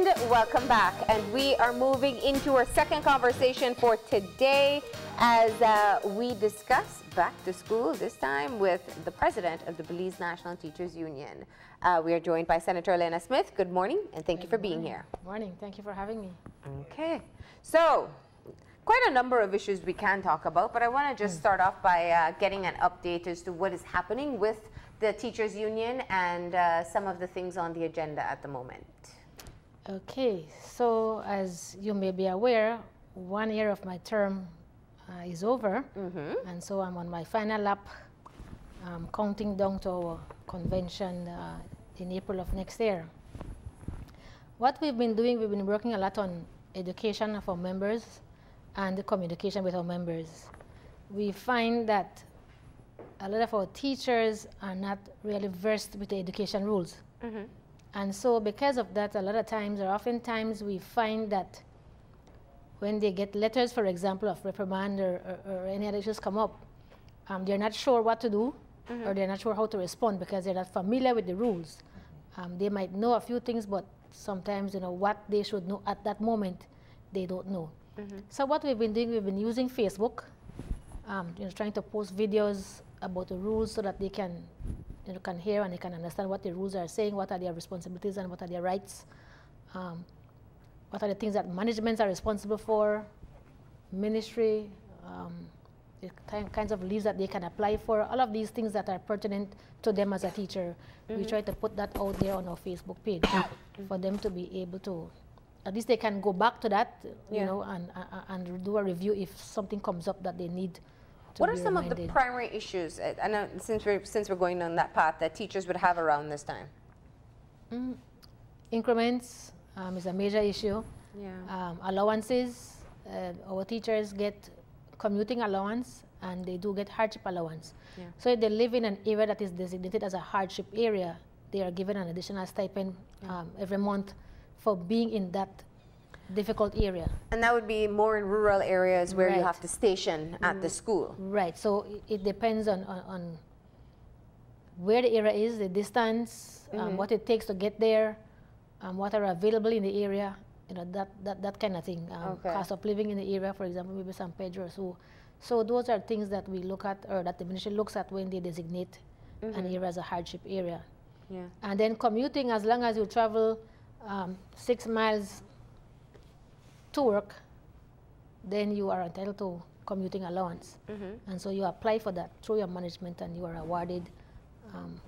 And welcome back. And we are moving into our second conversation for today as we discuss back to school, this time with the president of the Belize National Teachers Union. We are joined by Senator Elena Smith. Good morning, and thank you for being here. Good morning. Thank you for having me. Okay. So, quite a number of issues we can talk about, but I want to just start off by getting an update as to what is happening with the Teachers Union and some of the things on the agenda at the moment. Okay, so as you may be aware, 1 year of my term is over, and so I'm on my final lap, counting down to our convention in April of next year. What we've been doing, we've been working a lot on education of our members and the communication with our members. We find that a lot of our teachers are not really versed with the education rules. And so because of that, a lot of times, or oftentimes, we find that when they get letters, for example, of reprimand or any other issues come up, they're not sure what to do, or they're not sure how to respond because they're not familiar with the rules. They might know a few things, but sometimes, you know, what they should know at that moment, they don't know. So what we've been doing, we've been using Facebook, you know, trying to post videos about the rules so that they can, you know, can hear and they can understand what the rules are saying, what are their responsibilities and what are their rights, what are the things that managements are responsible for, ministry, the kinds of leaves that they can apply for, all of these things that are pertinent to them as a teacher. We try to put that out there on our Facebook page for them to be able to, at least they can go back to that, you know, and do a review if something comes up that they need. What are some of the primary issues, I know since we're going on that path, that teachers would have around this time? Increments is a major issue. Allowances, our teachers get commuting allowance and they do get hardship allowance. So if they live in an area that is designated as a hardship area, they are given an additional stipend every month for being in that difficult area. And that would be more in rural areas where you have to station at the school. Right, so it depends on where the area is, the distance, what it takes to get there, what are available in the area, you know, that kind of thing. Cost of living in the area, for example, maybe San Pedro. So those are things that we look at, or that the ministry looks at when they designate an area as a hardship area. And then commuting, as long as you travel 6 miles to work, then you are entitled to commuting allowance. And so you apply for that through your management and you are awarded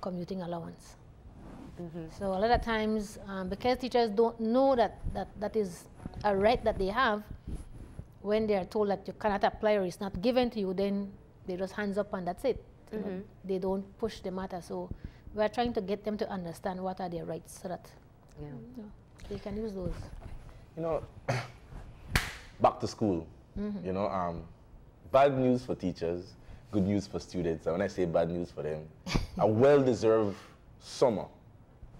commuting allowance. So a lot of times, because teachers don't know that is a right that they have, when they are told that you cannot apply or it's not given to you, then they just hands up and that's it. You know, they don't push the matter. So we are trying to get them to understand what are their rights so that you know, they can use those. You know, back to school, you know, bad news for teachers, good news for students. And when I say bad news for them, a well-deserved summer,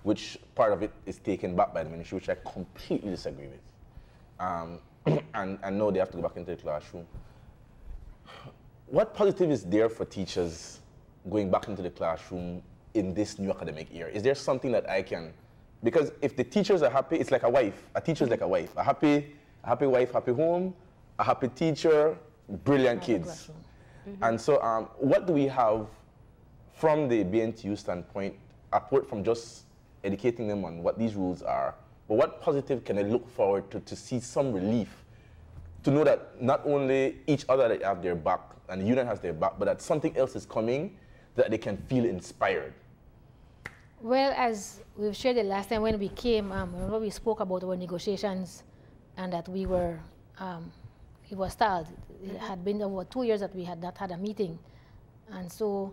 which part of it is taken back by the ministry, which I completely disagree with. And now they have to go back into the classroom. What positive is there for teachers going back into the classroom in this new academic year? Is there something that I can, because if the teachers are happy, it's like a wife. A teacher is like a wife. A happy wife, happy home, a happy teacher, brilliant kids. And so what do we have from the BNTU standpoint, apart from just educating them on what these rules are, but what positive can they look forward to see some relief, to know that not only each other they have their back and the union has their back, but that something else is coming that they can feel inspired? Well, as we've shared the last time when we came, remember we spoke about our negotiations and that we were, it was stalled. It had been over 2 years that we had not had a meeting. And so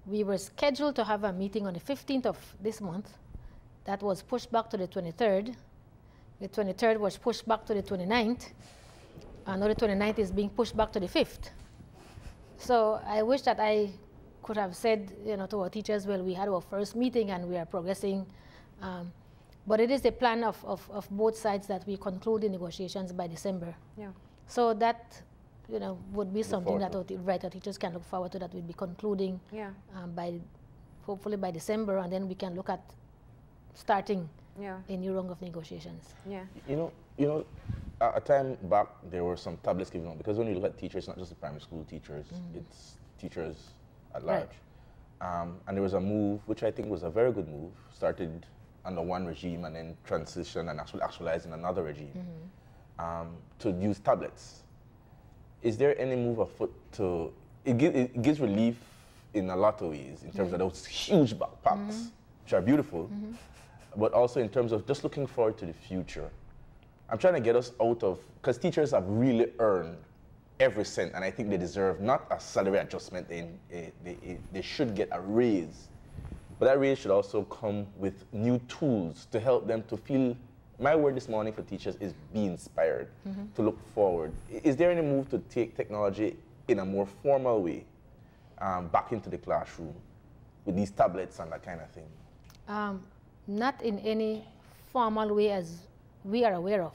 we were scheduled to have a meeting on the 15th of this month. That was pushed back to the 23rd. The 23rd was pushed back to the 29th. And now the 29th is being pushed back to the 5th. So I wish that I could have said, you know, to our teachers, well, we had our first meeting and we are progressing. But it is the plan of both sides that we conclude the negotiations by December. So that, you know, would be something that our teachers can look forward to, that we'll be concluding hopefully by December, and then we can look at starting a new round of negotiations. Yeah. You know, a time back there were some tablets given out, because when you look at teachers, not just the primary school teachers, it's teachers at large. And there was a move, which I think was a very good move, started under one regime and then transition and actualized in another regime, to use tablets. Is there any move afoot to, it gives relief in a lot of ways, in terms of those huge backpacks, which are beautiful, but also in terms of just looking forward to the future. I'm trying to get us out of, because teachers have really earned every cent, and I think they deserve not a salary adjustment, they should get a raise. But that raise should also come with new tools to help them to feel, my word this morning for teachers is be inspired, to look forward. Is there any move to take technology in a more formal way back into the classroom with these tablets and that kind of thing? Not in any formal way as we are aware of,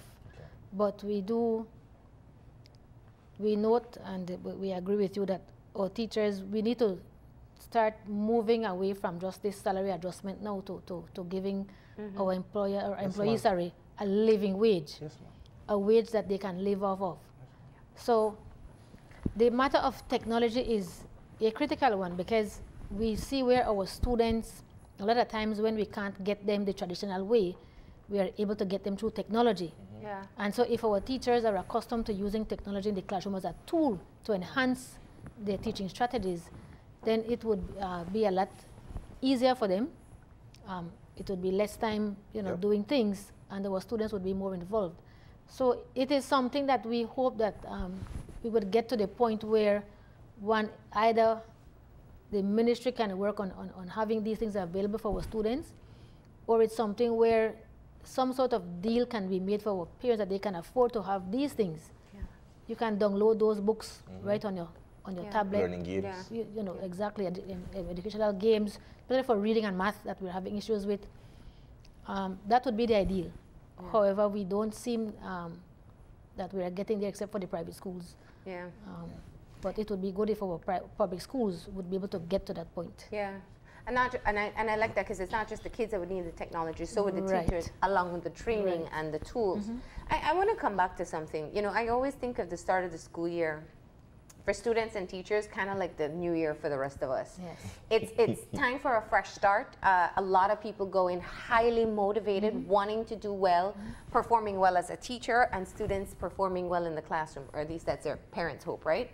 but we note and we agree with you that our teachers, we need to start moving away from just this salary adjustment now to giving our employees a living wage, a wage that they can live off of. So the matter of technology is a critical one, because we see where our students, a lot of times when we can't get them the traditional way, we are able to get them through technology. And so if our teachers are accustomed to using technology in the classroom as a tool to enhance their teaching strategies, then it would be a lot easier for them. It would be less time, doing things, and our students would be more involved. So it is something that we hope that we would get to the point where either the ministry can work on having these things available for our students, or it's something where some sort of deal can be made for our parents that they can afford to have these things. You can download those books right on your tablet. Learning games. You know, exactly, educational games, especially for reading and math that we're having issues with. That would be the ideal. However, we don't seem that we are getting there except for the private schools. But it would be good if our public schools would be able to get to that point. And I like that, because it's not just the kids that would need the technology, so would the teachers, along with the training and the tools. I want to come back to something. I always think of the start of the school year for students and teachers kind of like the new year for the rest of us. It's time for a fresh start. A lot of people go in highly motivated, wanting to do well, performing well as a teacher, and students performing well in the classroom, or at least that's their parents' hope, right?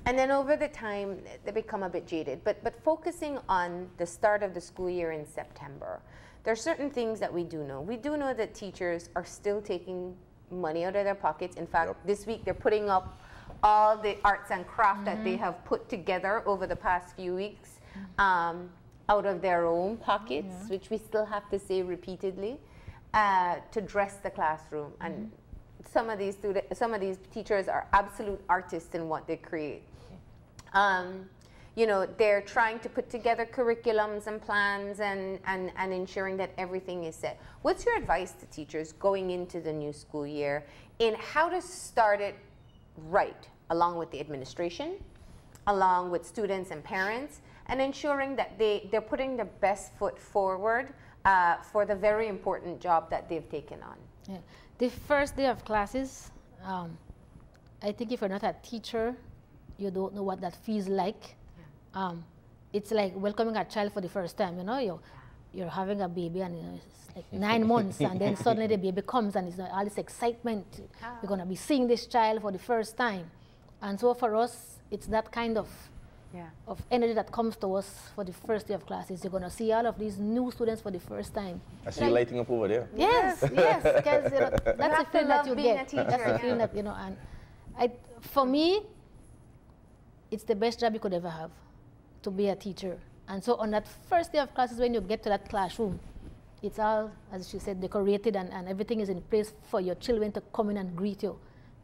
And then over the time, they become a bit jaded. But focusing on the start of the school year in September, there are certain things that we do know. We do know that teachers are still taking money out of their pockets. In fact, this week they're putting up all the arts and craft that they have put together over the past few weeks out of their own pockets, which we still have to say repeatedly, to dress the classroom. And some of these teachers are absolute artists in what they create. They're trying to put together curriculums and plans and ensuring that everything is set. What's your advice to teachers going into the new school year in how to start it right, along with the administration, along with students and parents, and ensuring that they're putting their best foot forward for the very important job that they've taken on? The first day of classes, I think if you're not a teacher, you don't know what that feels like. It's like welcoming a child for the first time. You're having a baby, and it's like 9 months, and then suddenly the baby comes, and it's all this excitement. We're going to be seeing this child for the first time. And so for us, it's that kind of energy that comes to us for the first day of classes. You're going to see all of these new students for the first time. I see you lighting up over there. Yes, because that's the feeling that you get. That's the feeling that, and for me, it's the best job you could ever have, to be a teacher. And so on that first day of classes, when you get to that classroom, it's all, as she said, decorated, and everything is in place for your children to come in and greet you.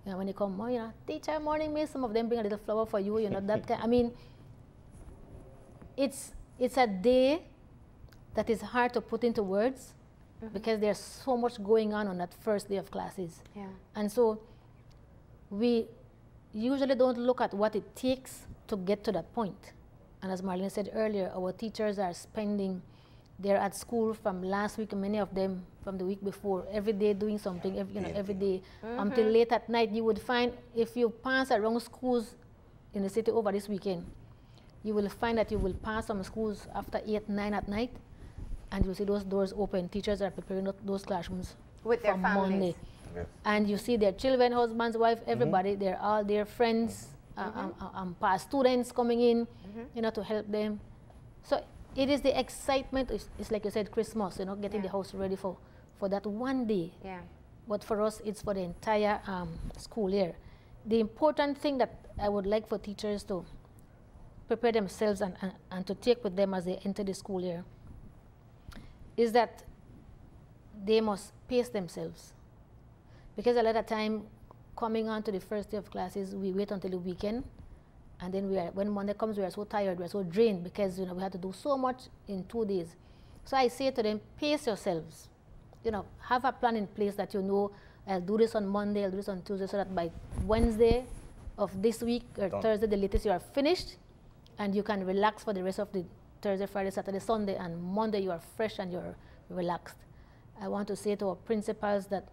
When they come, teacher, morning, miss, some of them bring a little flower for you, that kind. I mean, it's a day that is hard to put into words, because there's so much going on that first day of classes. And so we usually don't look at what it takes to get to that point. And as Marlene said earlier, our teachers are spending They're at school from last week, many of them from the week before, every day doing something, every day, until late at night. You would find, if you pass around schools in the city over this weekend, you will find that you will pass some schools after 8, 9 at night, and you'll see those doors open. Teachers are preparing those classrooms with their families. Monday. Yes. And you see their children, husbands, wife, everybody, they're all their friends, past students coming in, to help them. So it is the excitement. It's like you said, Christmas, getting the house ready for that one day. Yeah. But for us, it's for the entire school year. The important thing that I would like for teachers to prepare themselves and to take with them as they enter the school year is that they must pace themselves. Because a lot of time, coming on to the first day of classes, we wait until the weekend, and then when Monday comes, we are so tired, we are so drained because we have to do so much in 2 days. So I say to them, pace yourselves. Have a plan in place that I'll do this on Monday, I'll do this on Tuesday, so that by Wednesday of this week or Thursday, the latest, you are finished, and you can relax for the rest of the Thursday, Friday, Saturday, Sunday, and Monday you are fresh and you're relaxed. I want to say to our principals that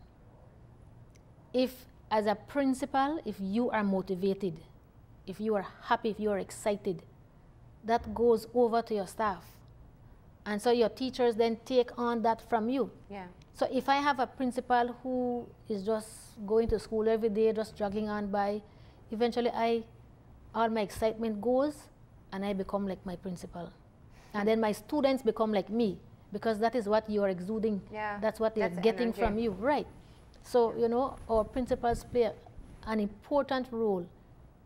as a principal, if you are motivated, if you are happy, if you are excited, that goes over to your staff. And so your teachers then take on that from you. Yeah. So if I have a principal who is just going to school every day, just jogging on by, eventually all my excitement goes and I become like my principal. And then my students become like me, because that is what you are exuding. Yeah. That's what they're getting energy from you, right? So, our principals play an important role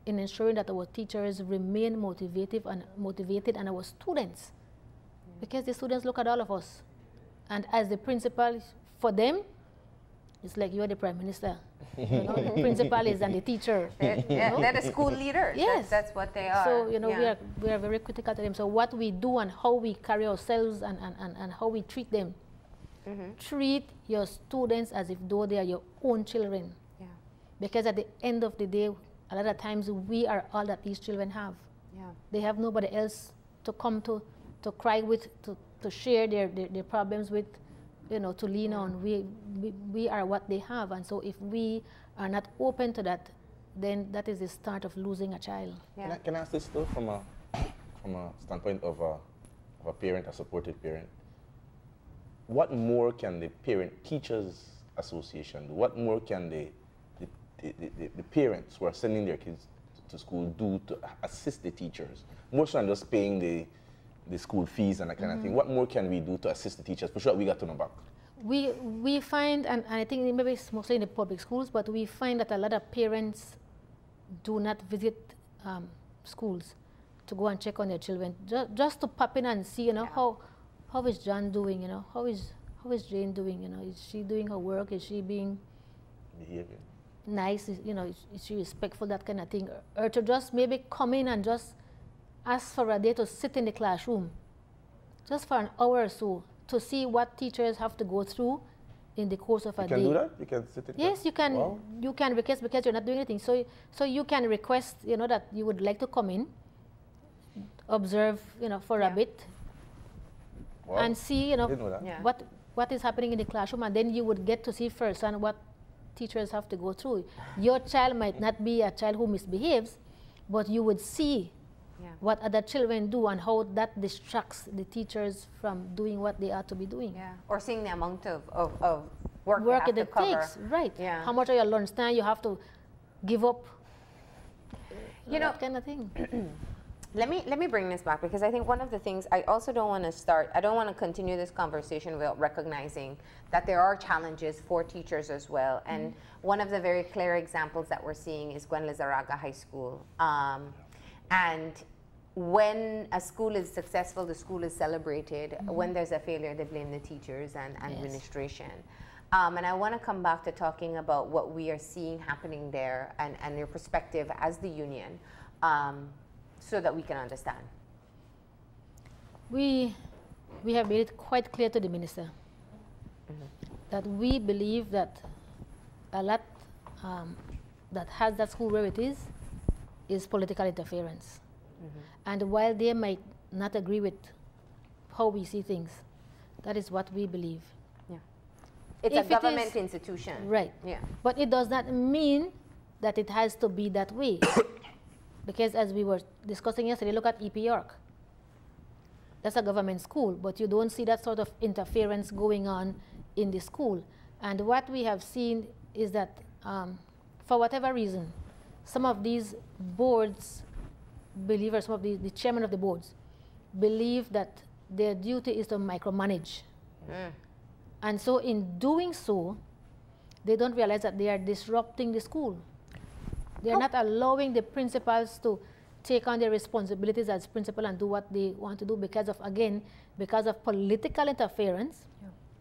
in ensuring that our teachers remain motivated and our students, because the students look at all of us. And as the principal, for them, it's like you're the prime minister. The principal is and the teacher. They're the school leaders. Yes. That's what they are. So, we are very critical to them. So what we do and how we carry ourselves and how we treat them. Treat your students as if though they are your own children. Yeah. Because at the end of the day, a lot of times we are all that these children have. Yeah. They have nobody else to come to cry with, to share their problems with, to lean on. We are what they have. And so if we are not open to that, then that is the start of losing a child. Yeah. Can I ask this though from a standpoint of a parent, a supportive parent? What more can the Parent-Teachers Association do? What more can the parents who are sending their kids to school do to assist the teachers? More so than just paying the school fees and that kind of thing. What more can we do to assist the teachers? For sure, we got to know back. We find, and I think maybe it's mostly in the public schools, but we find that a lot of parents do not visit schools to go and check on their children, just to pop in and see, how is John doing, how is Jane doing, is she doing her work, is she being Behavior. nice, is she respectful, that kind of thing, or to just maybe come in and just ask for a day to sit in the classroom, just for an hour or so, to see what teachers have to go through in the course of a day. You can do that? You can sit in Yes, you can. Wow. You can request, because you're not doing anything. So you can request, that you would like to come in, observe, for a bit, Wow. and see, Didn't know that. Yeah. what is happening in the classroom, and then you would get to see firsthand what teachers have to go through. Your child might not be a child who misbehaves, but you would see what other children do and how that distracts the teachers from doing what they are to be doing. Yeah. Or seeing the amount of work It they have to cover. takes, right? Yeah. How much of your lunch time you have to give up, that kind of thing. Let me bring this back, because I think one of the things, I also don't want to continue this conversation without recognizing that there are challenges for teachers as well. And one of the very clear examples that we're seeing is Gwen Lizarraga High School. And when a school is successful, the school is celebrated. When there's a failure, they blame the teachers and administration. And I want to come back to talking about what we are seeing happening there and your perspective as the union, so that we can understand. We have made it quite clear to the minister that we believe that a lot that has that school where it is political interference. And while they might not agree with how we see things, That is what we believe. Yeah. It's If a government institution. Right. Yeah. But it does not mean that it has to be that way. Because as we were discussing yesterday, look at EP York. That's a government school, but you don't see that sort of interference going on in the school. And what we have seen is that for whatever reason, some of these boards believe, or some of the chairman of the boards believe that their duty is to micromanage. And so in doing so, they don't realize that they are disrupting the school. They are not allowing the principals to take on their responsibilities as principal and do what they want to do because of, again, because of political interference.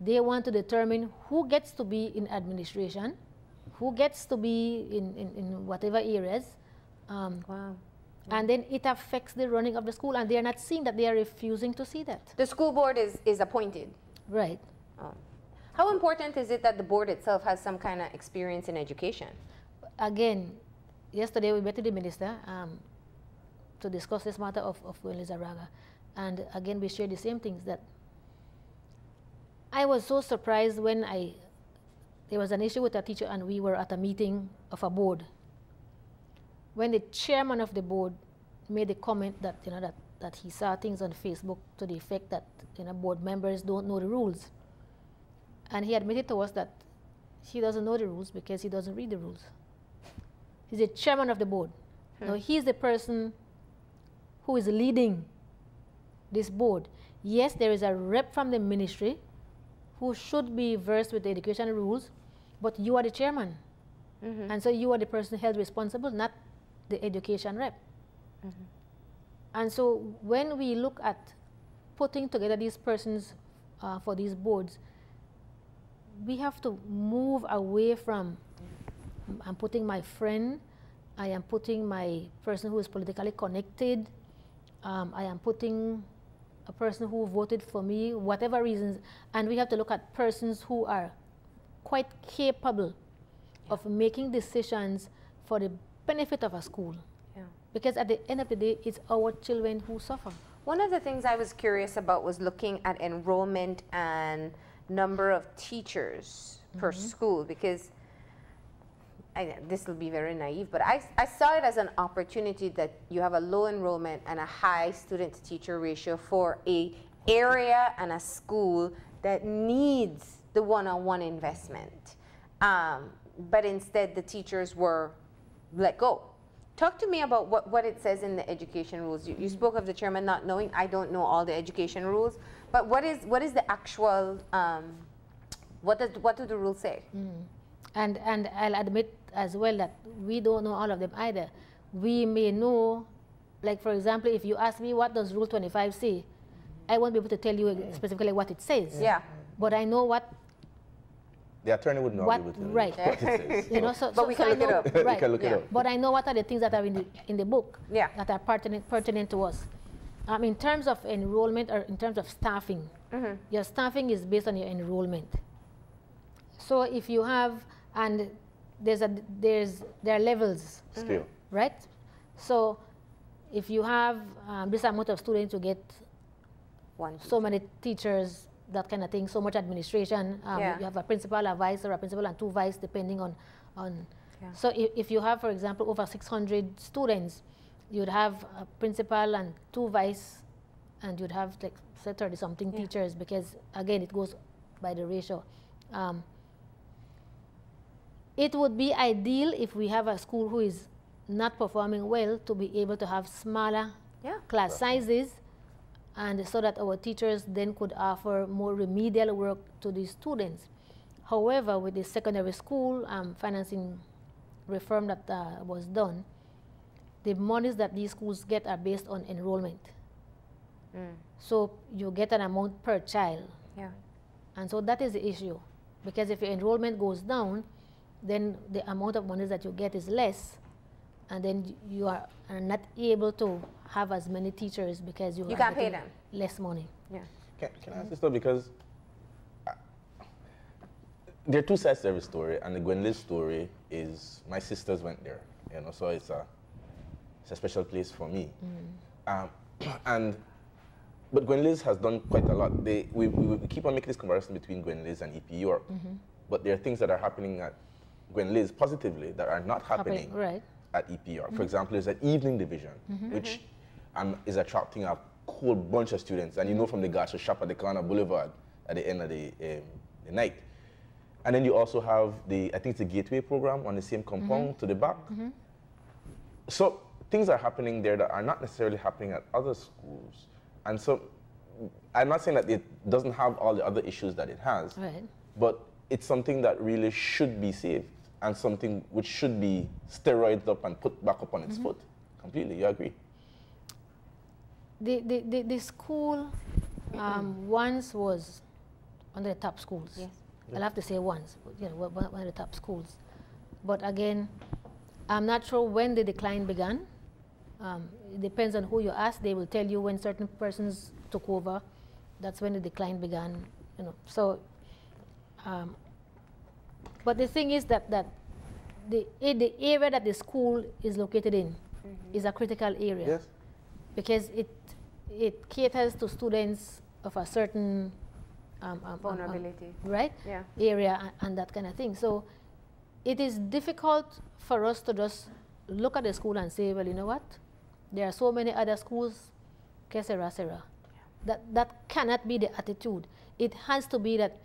They want to determine who gets to be in administration, who gets to be in whatever areas. And then it affects the running of the school, and they are not seeing that. They are refusing to see that. The school board is appointed. Right. How important is it that the board itself has some kind of experience in education? Again, yesterday we met with the minister to discuss this matter of Lizaraga. And again, we shared the same things, that I was so surprised when there was an issue with a teacher and we were at a meeting of a board. When the chairman of the board made a comment that, that he saw things on Facebook to the effect that, board members don't know the rules. And he admitted to us that he doesn't know the rules because he doesn't read the rules. He's the chairman of the board. Now, he's the person who is leading this board. Yes, there is a rep from the ministry who should be versed with the education rules, but you are the chairman. And so you are the person held responsible, not the education rep. And so when we look at putting together these persons for these boards, we have to move away from, I'm putting my friend, I am putting my person who is politically connected, I am putting a person who voted for me, whatever reasons, and we have to look at persons who are quite capable of making decisions for the benefit of a school. Because at the end of the day, it's our children who suffer. One of the things I was curious about was looking at enrollment and number of teachers per school, because this will be very naive, but I saw it as an opportunity that you have a low enrollment and a high student-to-teacher ratio for a area and a school that needs the one-on-one investment. But instead, the teachers were let go. Talk to me about what it says in the education rules. You spoke of the chairman not knowing. I don't know all the education rules, but what is the actual, what do the rules say? And I'll admit as well that we don't know all of them either. We may know, like for example, if you ask me what does Rule 25 say, I won't be able to tell you specifically what it says. But I know what the attorney would not be able to know what it says. But we can look it up. We can look it up. But I know what are the things that are in the book that are pertinent to us. In terms of enrollment or in terms of staffing, your staffing is based on your enrollment. So if you have, and there are levels, right? So if you have this amount of students, you get so many teachers, that kind of thing, so much administration. You have a principal, a vice, or a principal and two vice, depending on. So if you have, for example, over 600 students, you'd have a principal and two vice, and you'd have like 30-something teachers, because again, it goes by the ratio. It would be ideal if we have a school who is not performing well to be able to have smaller class sizes, and so that our teachers then could offer more remedial work to these students. However, with the secondary school financing reform that was done, the monies that these schools get are based on enrollment. So you get an amount per child. And so that is the issue. Because if your enrollment goes down, then the amount of money that you get is less, and then you are not able to have as many teachers because you can't pay them less money. Can I ask this though, because there are two sides to every story, and the Gwendolyn story is my sisters went there, so it's a special place for me. And But Gwen Liz has done quite a lot. We keep on making this comparison between Gwen Liz and EP York, but there are things that are happening at Gwen Liz positively that are not happening at EP York. For example, there's an evening division, which is attracting a whole bunch of students, and you know from the gacha shop at the corner Boulevard at the end of the night. And then you also have I think it's the Gateway program on the same compound to the back. So things are happening there that are not necessarily happening at other schools. And so I'm not saying that it doesn't have all the other issues that it has, but it's something that really should be saved and something which should be steroided up and put back up on its foot. Completely, you agree? The school once was one of the top schools. Yes. I'll have to say once, you know, one of the top schools. But again, I'm not sure when the decline began. It depends on who you ask. They will tell you when certain persons took over. That's when the decline began. You know. So, but the thing is that the area that the school is located in is a critical area. Yes. Because it caters to students of a certain vulnerability, right? Yeah. Area and that kind of thing. So it is difficult for us to just look at the school and say, well, you know what? There are so many other schools, que sera, sera. That cannot be the attitude. It has to be that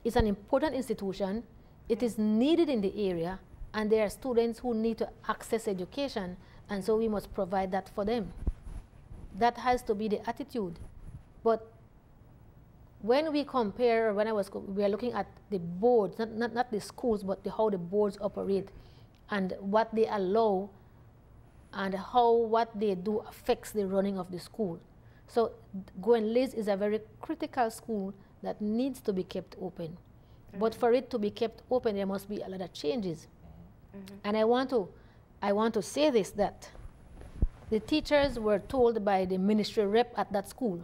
it's an important institution, it is needed in the area, and there are students who need to access education, and so we must provide that for them. That has to be the attitude. But when we compare, we are looking at the boards, not the schools, but how the boards operate and what they allow and how what they do affects the running of the school. So Gwen Liz is a very critical school that needs to be kept open. But for it to be kept open, there must be a lot of changes. And I want to say this, that the teachers were told by the ministry rep at that school,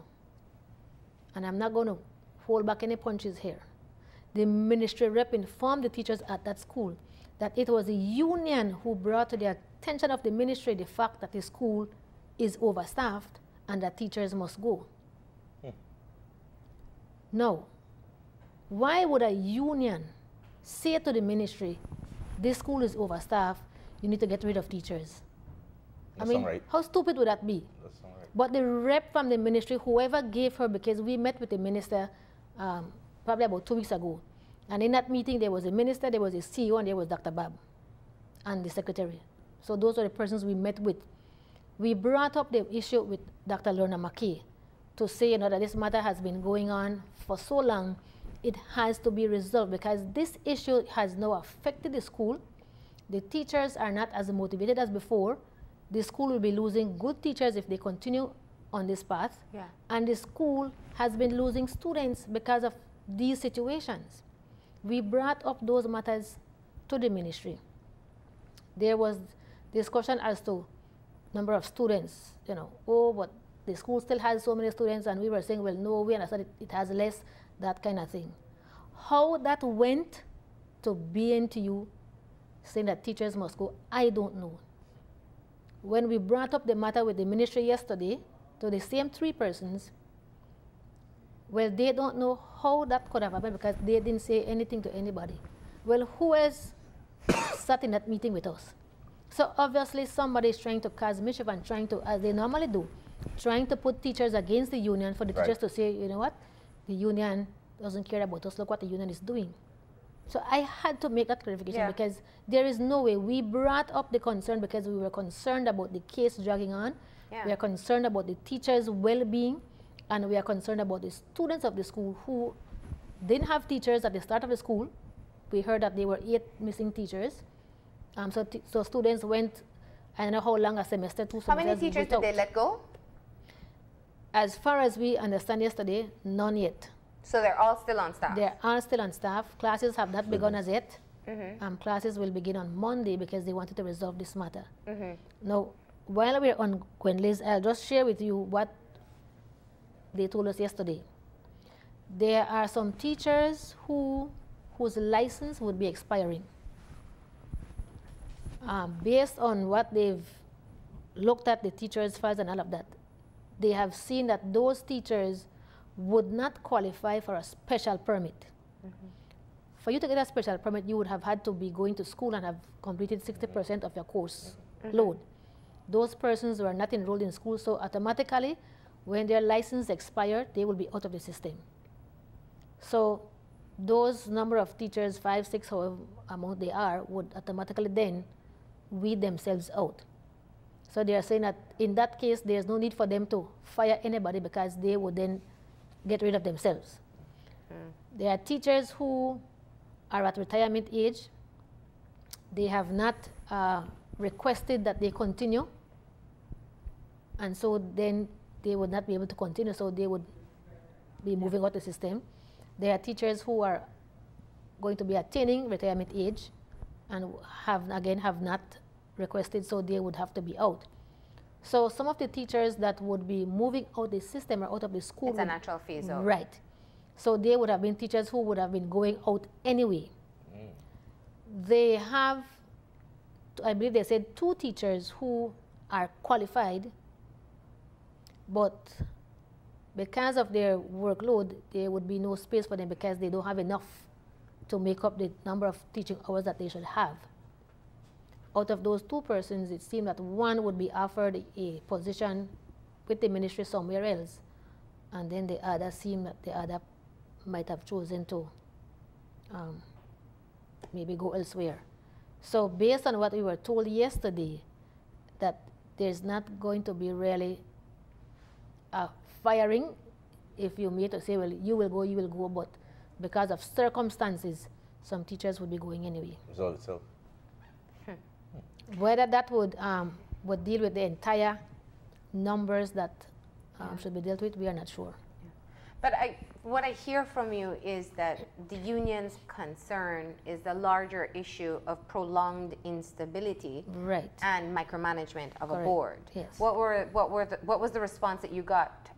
and I'm not going to hold back any punches here. The ministry rep informed the teachers at that school that it was the union who brought to the attention of the ministry the fact that the school is overstaffed and that teachers must go. Now, why would a union say to the ministry, this school is overstaffed, you need to get rid of teachers? That's I mean, right. how stupid would that be? That's not right. But the rep from the ministry, whoever gave her, because we met with the minister probably about 2 weeks ago, and in that meeting there was a minister, there was a CEO, and there was Dr. Bab and the secretary. So those are the persons we met with. We brought up the issue with Dr. Lorna McKay to say, you know, that this matter has been going on for so long, it has to be resolved because this issue has now affected the school. The teachers are not as motivated as before. The school will be losing good teachers if they continue on this path. Yeah. And the school has been losing students because of these situations. We brought up those matters to the ministry. There was discussion as to number of students, you know, oh, but the school still has so many students, and we were saying, well, no, we understand it has less, that kind of thing. How that went to BNTU saying that teachers must go, I don't know. When we brought up the matter with the ministry yesterday to the same 3 persons, well, they don't know how that could have happened because they didn't say anything to anybody. Well, who else sat in that meeting with us? So obviously somebody is trying to cause mischief and trying to, as they normally do, trying to put teachers against the union for the teachers to say, you know what, the union doesn't care about us, look what the union is doing. So I had to make that clarification because there is no way. We brought up the concern because we were concerned about the case dragging on. We are concerned about the teachers' well-being, and we are concerned about the students of the school who didn't have teachers at the start of the school. We heard that there were 8 missing teachers. So students went, I don't know how long, a semester, 2 semesters. How many teachers did they let go? As far as we understand yesterday, none yet. So they're all still on staff? They're all still on staff. Classes have not begun as yet. Classes will begin on Monday because they wanted to resolve this matter. Now, while we're on Gwen Liz, I'll just share with you what they told us yesterday. There are some teachers whose license would be expiring. Based on what they've looked at, the teachers' files and all of that, they have seen that those teachers would not qualify for a special permit. For you to get a special permit, you would have had to be going to school and have completed 60% of your course load. Those persons were not enrolled in school, so automatically, when their license expired, they will be out of the system. So those number of teachers, 5, 6, however amount they are, would automatically then weed themselves out. So they are saying that in that case, there's no need for them to fire anybody because they would then get rid of themselves. There are teachers who are at retirement age. They have not requested that they continue, and so then they would not be able to continue, so they would be moving out the system. There are teachers who are going to be attaining retirement age and have not requested, so they would have to be out. So some of the teachers that would be moving out the system or out of the school. It's a natural phase out. Right. So they would have been teachers who would have been going out anyway. They have, I believe they said 2 teachers who are qualified, but because of their workload, there would be no space for them because they don't have enough to make up the number of teaching hours that they should have. Out of those 2 persons, it seemed that one would be offered a position with the ministry somewhere else, and then the other seemed that the other might have chosen to maybe go elsewhere. So based on what we were told yesterday, that there's not going to be really a firing if you meet to say, well, you will go, but because of circumstances, some teachers would be going anyway. Resolve itself. Whether that would deal with the entire numbers that should be dealt with, we are not sure. But what I hear from you is that the union's concern is the larger issue of prolonged instability, right, and micromanagement of correct, a board. Yes. What was the response that you got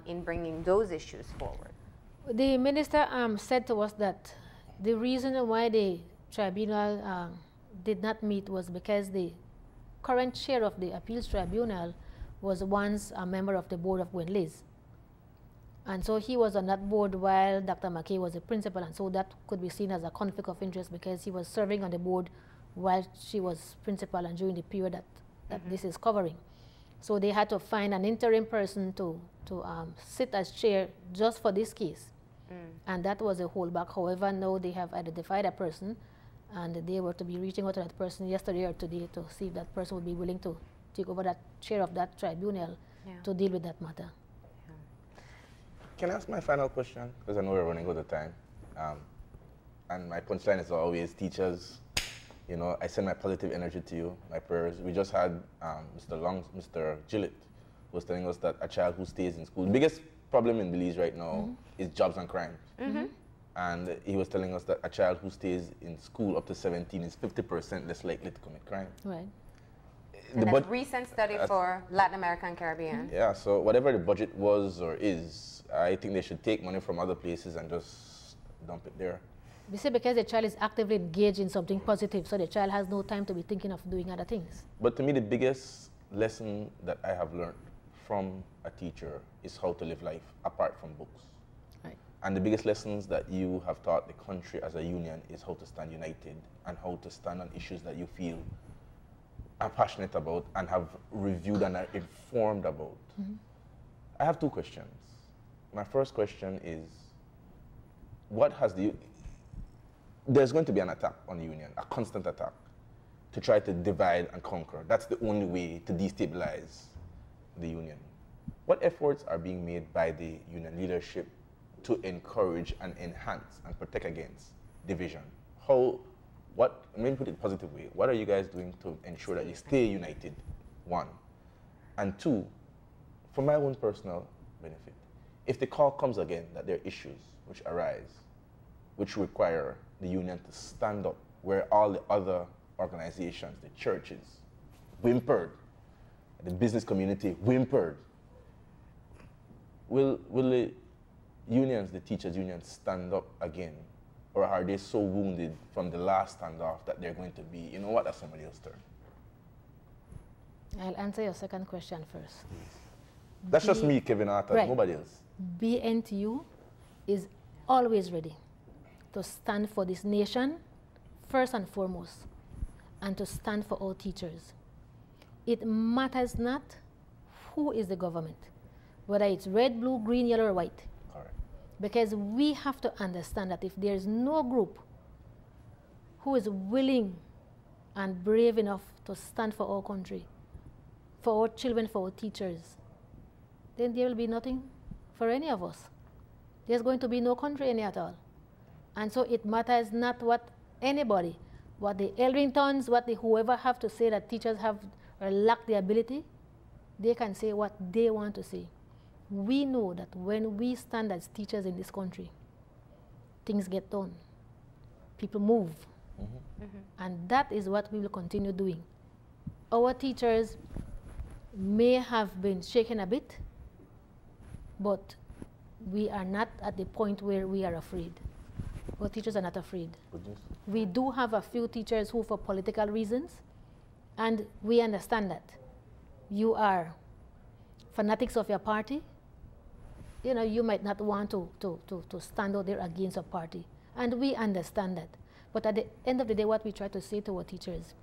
in bringing those issues forward? The minister said to us that the reason why the tribunal did not meet was because the current chair of the appeals tribunal was once a member of the board of Belize. And so he was on that board while Dr. McKay was the principal, and so that could be seen as a conflict of interest because he was serving on the board while she was principal and during the period that this is covering. So they had to find an interim person to sit as chair just for this case. And that was a holdback. However, now they have identified a person, and they were to be reaching out to that person yesterday or today to see if that person would be willing to take over that chair of that tribunal to deal with that matter. Can I ask my final question? Because I know we're running out of time. And my punchline is always, teachers, you know, I send my positive energy to you, my prayers. We just had Mr. Gillett was telling us that a child who stays in school, the biggest problem in Belize right now is jobs and crime. And he was telling us that a child who stays in school up to 17 is 50% less likely to commit crime. Right. And that's a recent study for Latin America and Caribbean. Yeah, so whatever the budget was or is, I think they should take money from other places and just dump it there. You see, because the child is actively engaged in something positive, so the child has no time to be thinking of doing other things. But to me, the biggest lesson that I have learned from a teacher is how to live life apart from books. Right. And the biggest lessons that you have taught the country as a union is how to stand united and how to stand on issues that you feel are passionate about and have reviewed and are informed about. I have 2 questions. My first question is, there's going to be an attack on the union, a constant attack, to try to divide and conquer. That's the only way to destabilize the union. What efforts are being made by the union leadership to encourage and enhance and protect against division? Maybe put it in a positive way, what are you guys doing to ensure that you stay united, 1? And 2, for my own personal benefit, if the call comes again that there are issues which arise, which require the union to stand up where all the other organizations, the churches, whimpered, the business community whimpered, will the unions, the teachers' unions, stand up again? Or are they so wounded from the last standoff that they're going to be, you know what, that's somebody else's turn? I'll answer your second question first. That's just me, Kevin Arthur, right. nobody else. BNTU is always ready to stand for this nation, first and foremost, and to stand for all teachers. It matters not who is the government, whether it's red, blue, green, yellow, or white. Correct. Because we have to understand that if there is no group who is willing and brave enough to stand for our country, for our children, for our teachers, then there will be nothing for any of us. There's going to be no country any at all. And so it matters not what anybody, what the Eldringtons, what the whoever have to say that teachers have or lack the ability, they can say what they want to say. We know that when we stand as teachers in this country, things get done. People move. And that is what we will continue doing. Our teachers may have been shaken a bit, but we are not at the point where we are afraid. Our teachers are not afraid. Goodness. We do have a few teachers who, for political reasons, and we understand that. You are fanatics of your party. You know, you might not want to stand out there against a party. And we understand that. But at the end of the day, what we try to say to our teachers